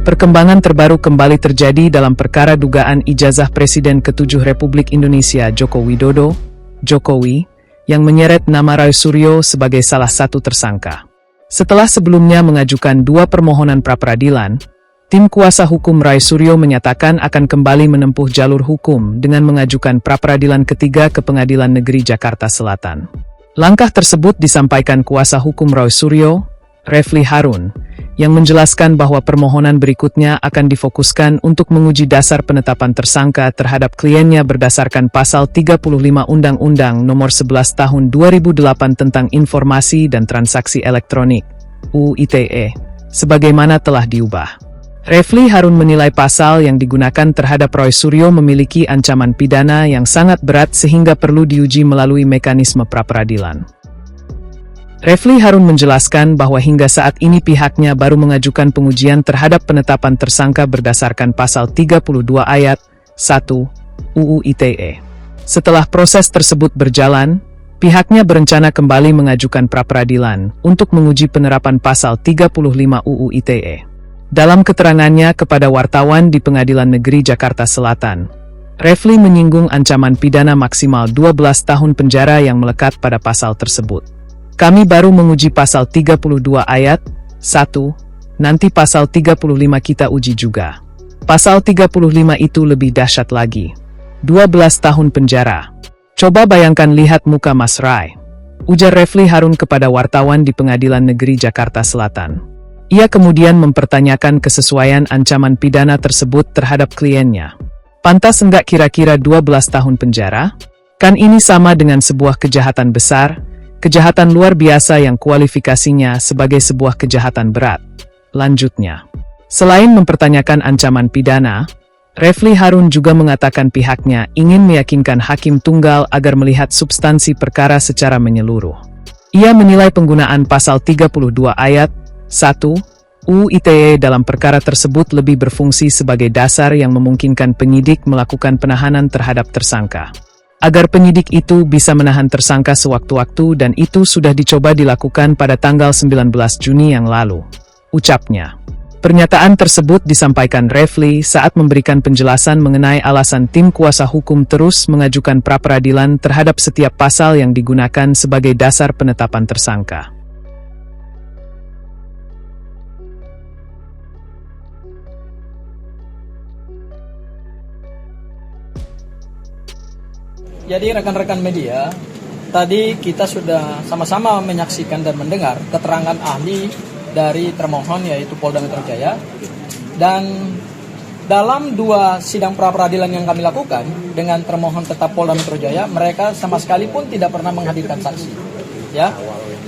Perkembangan terbaru kembali terjadi dalam perkara dugaan ijazah Presiden ke-7 Republik Indonesia Joko Widodo, Jokowi, yang menyeret nama Roy Suryo sebagai salah satu tersangka. Setelah sebelumnya mengajukan 2 permohonan pra-peradilan, tim kuasa hukum Roy Suryo menyatakan akan kembali menempuh jalur hukum dengan mengajukan pra-peradilan ketiga ke Pengadilan Negeri Jakarta Selatan. Langkah tersebut disampaikan kuasa hukum Roy Suryo, Refli Harun, yang menjelaskan bahwa permohonan berikutnya akan difokuskan untuk menguji dasar penetapan tersangka terhadap kliennya berdasarkan Pasal 35 Undang-Undang Nomor 11 Tahun 2008 tentang Informasi dan Transaksi Elektronik, UU ITE, sebagaimana telah diubah. Refli Harun menilai pasal yang digunakan terhadap Roy Suryo memiliki ancaman pidana yang sangat berat sehingga perlu diuji melalui mekanisme pra-peradilan. Refli Harun menjelaskan bahwa hingga saat ini pihaknya baru mengajukan pengujian terhadap penetapan tersangka berdasarkan Pasal 32 Ayat 1 UU ITE. Setelah proses tersebut berjalan, pihaknya berencana kembali mengajukan pra-peradilan untuk menguji penerapan Pasal 35 UU ITE. Dalam keterangannya kepada wartawan di Pengadilan Negeri Jakarta Selatan, Refli menyinggung ancaman pidana maksimal 12 tahun penjara yang melekat pada pasal tersebut. Kami baru menguji Pasal 32 Ayat 1, nanti Pasal 35 kita uji juga. Pasal 35 itu lebih dahsyat lagi. 12 tahun penjara. Coba bayangkan lihat muka Mas Rai, ujar Refli Harun kepada wartawan di Pengadilan Negeri Jakarta Selatan. Ia kemudian mempertanyakan kesesuaian ancaman pidana tersebut terhadap kliennya. Pantas enggak kira-kira 12 tahun penjara? Kan ini sama dengan sebuah kejahatan besar, kejahatan luar biasa yang kualifikasinya sebagai sebuah kejahatan berat. Lanjutnya, selain mempertanyakan ancaman pidana, Refli Harun juga mengatakan pihaknya ingin meyakinkan hakim tunggal agar melihat substansi perkara secara menyeluruh. Ia menilai penggunaan Pasal 32 Ayat 1 UU ITE dalam perkara tersebut lebih berfungsi sebagai dasar yang memungkinkan penyidik melakukan penahanan terhadap tersangka. Agar penyidik itu bisa menahan tersangka sewaktu-waktu dan itu sudah dicoba dilakukan pada tanggal 19 Juni yang lalu, ucapnya. Pernyataan tersebut disampaikan Refli saat memberikan penjelasan mengenai alasan tim kuasa hukum terus mengajukan pra-peradilan terhadap setiap pasal yang digunakan sebagai dasar penetapan tersangka. Jadi rekan-rekan media, tadi kita sudah sama-sama menyaksikan dan mendengar keterangan ahli dari termohon yaitu Polda Metro Jaya. Dan dalam 2 sidang pra-peradilan yang kami lakukan dengan termohon tetap Polda Metro Jaya, mereka sama sekali pun tidak pernah menghadirkan saksi. Ya.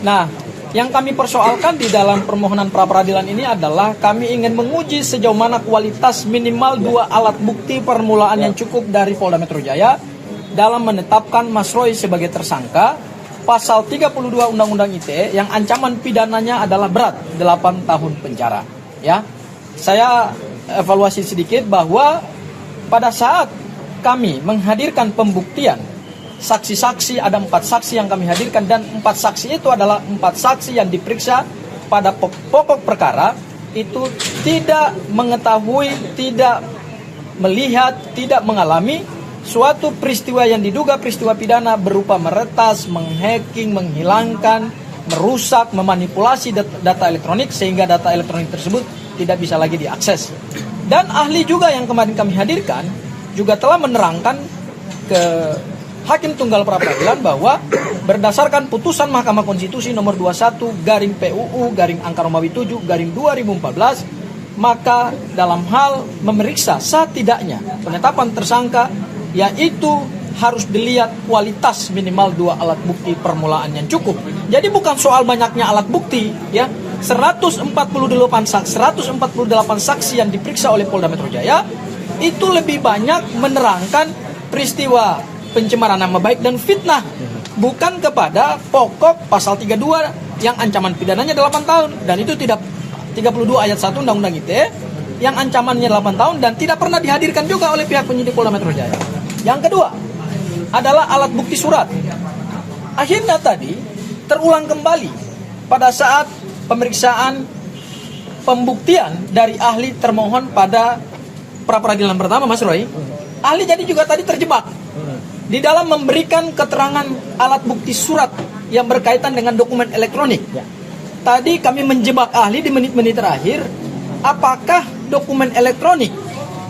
Nah, yang kami persoalkan di dalam permohonan pra-peradilan ini adalah kami ingin menguji sejauh mana kualitas minimal 2 alat bukti permulaan yang cukup dari Polda Metro Jaya dalam menetapkan Mas Roy sebagai tersangka Pasal 32 Undang-Undang ITE yang ancaman pidananya adalah berat 8 tahun penjara. Ya, saya evaluasi sedikit bahwa pada saat kami menghadirkan pembuktian saksi-saksi, ada 4 saksi yang kami hadirkan dan 4 saksi itu adalah 4 saksi yang diperiksa pada pokok perkara itu tidak mengetahui, tidak melihat, tidak mengalami suatu peristiwa yang diduga peristiwa pidana berupa meretas, menghacking, menghilangkan, merusak, memanipulasi data elektronik sehingga data elektronik tersebut tidak bisa lagi diakses. Dan ahli juga yang kemarin kami hadirkan juga telah menerangkan ke Hakim Tunggal pra-peradilan bahwa berdasarkan putusan Mahkamah Konstitusi nomor 21/PUU/Angka-7/2014, maka dalam hal memeriksa setidaknya penetapan tersangka yaitu harus dilihat kualitas minimal 2 alat bukti permulaan yang cukup. Jadi bukan soal banyaknya alat bukti, ya. 148 saksi yang diperiksa oleh Polda Metro Jaya itu lebih banyak menerangkan peristiwa pencemaran nama baik dan fitnah, bukan kepada pokok Pasal 32 yang ancaman pidananya 8 tahun dan itu tidak 32 ayat 1 Undang-Undang ITE yang ancamannya 8 tahun dan tidak pernah dihadirkan juga oleh pihak penyidik Polda Metro Jaya. Yang kedua adalah alat bukti surat. Akhirnya tadi terulang kembali pada saat pemeriksaan pembuktian dari ahli termohon pada pra peradilan pertama, Mas Roy, ahli jadi juga tadi terjebak di dalam memberikan keterangan alat bukti surat yang berkaitan dengan dokumen elektronik. Tadi kami menjebak ahli di menit-menit terakhir, apakah dokumen elektronik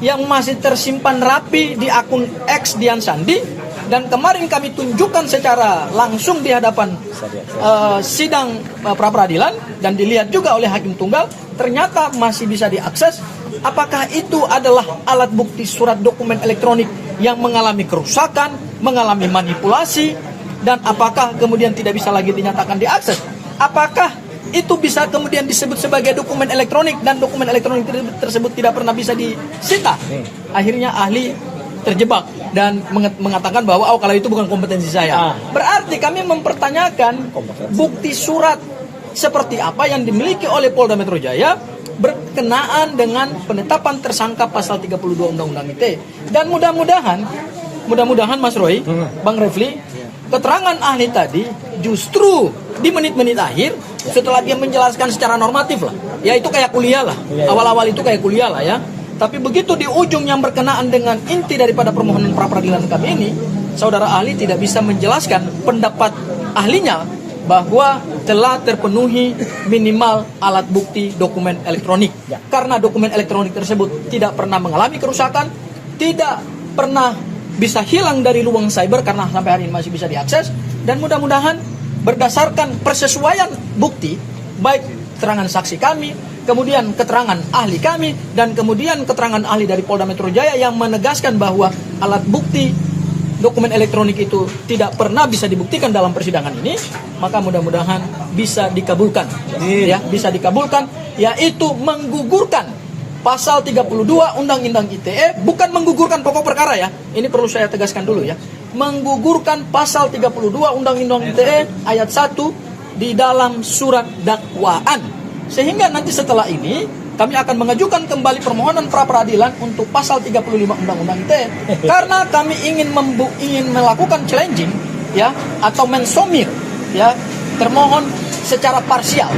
yang masih tersimpan rapi di akun X Dian Sandi, dan kemarin kami tunjukkan secara langsung di hadapan sidang pra peradilan dan dilihat juga oleh hakim tunggal, ternyata masih bisa diakses. Apakah itu adalah alat bukti surat dokumen elektronik yang mengalami kerusakan, mengalami manipulasi, dan apakah kemudian tidak bisa lagi dinyatakan diakses? Apakah itu bisa kemudian disebut sebagai dokumen elektronik dan dokumen elektronik tersebut tidak pernah bisa disita? Akhirnya ahli terjebak dan mengatakan bahwa kalau itu bukan kompetensi saya. Berarti kami mempertanyakan bukti surat seperti apa yang dimiliki oleh Polda Metro Jaya berkenaan dengan penetapan tersangka pasal 32 Undang-Undang ITE. Dan mudah-mudahan Mas Roy, Bang Refli, keterangan ahli tadi justru di menit-menit akhir setelah dia menjelaskan secara normatif lah, ya itu kayak kuliah lah, awal-awal itu kayak kuliah lah ya. Tapi begitu di ujung yang berkenaan dengan inti daripada permohonan pra peradilan kami ini, saudara ahli tidak bisa menjelaskan pendapat ahlinya bahwa telah terpenuhi minimal alat bukti dokumen elektronik. Karena dokumen elektronik tersebut tidak pernah mengalami kerusakan, tidak pernah bisa hilang dari ruang cyber karena sampai hari ini masih bisa diakses, dan mudah-mudahan berdasarkan persesuaian bukti, baik keterangan saksi kami, kemudian keterangan ahli kami, dan kemudian keterangan ahli dari Polda Metro Jaya yang menegaskan bahwa alat bukti dokumen elektronik itu tidak pernah bisa dibuktikan dalam persidangan ini, maka mudah-mudahan bisa dikabulkan. Ya, bisa dikabulkan, yaitu menggugurkan pasal 32 Undang-Undang ITE, bukan menggugurkan pokok perkara ya. Ini perlu saya tegaskan dulu ya. Menggugurkan pasal 32 Undang-Undang ITE ayat 1 di dalam surat dakwaan. Sehingga nanti setelah ini kami akan mengajukan kembali permohonan pra peradilan untuk pasal 35 Undang-Undang ITE karena kami ingin melakukan challenging ya, atau mensomir ya termohon secara parsial.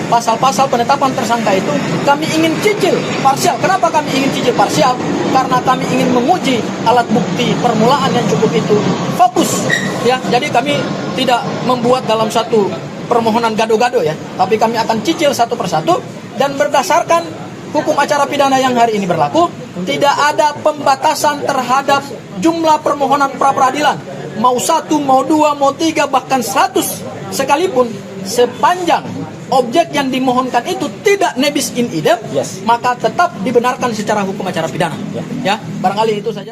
Pasal-pasal penetapan tersangka itu kami ingin cicil parsial. Kenapa kami ingin cicil parsial? Karena kami ingin menguji alat bukti permulaan yang cukup itu fokus ya. Jadi kami tidak membuat dalam satu permohonan gado-gado ya, tapi kami akan cicil satu persatu, dan berdasarkan hukum acara pidana yang hari ini berlaku, tidak ada pembatasan terhadap jumlah permohonan pra peradilan, mau 1, mau 2, mau 3, bahkan 100 sekalipun, sepanjang objek yang dimohonkan itu tidak nebis in idem, maka tetap dibenarkan secara hukum acara pidana. Ya, barangkali itu saja.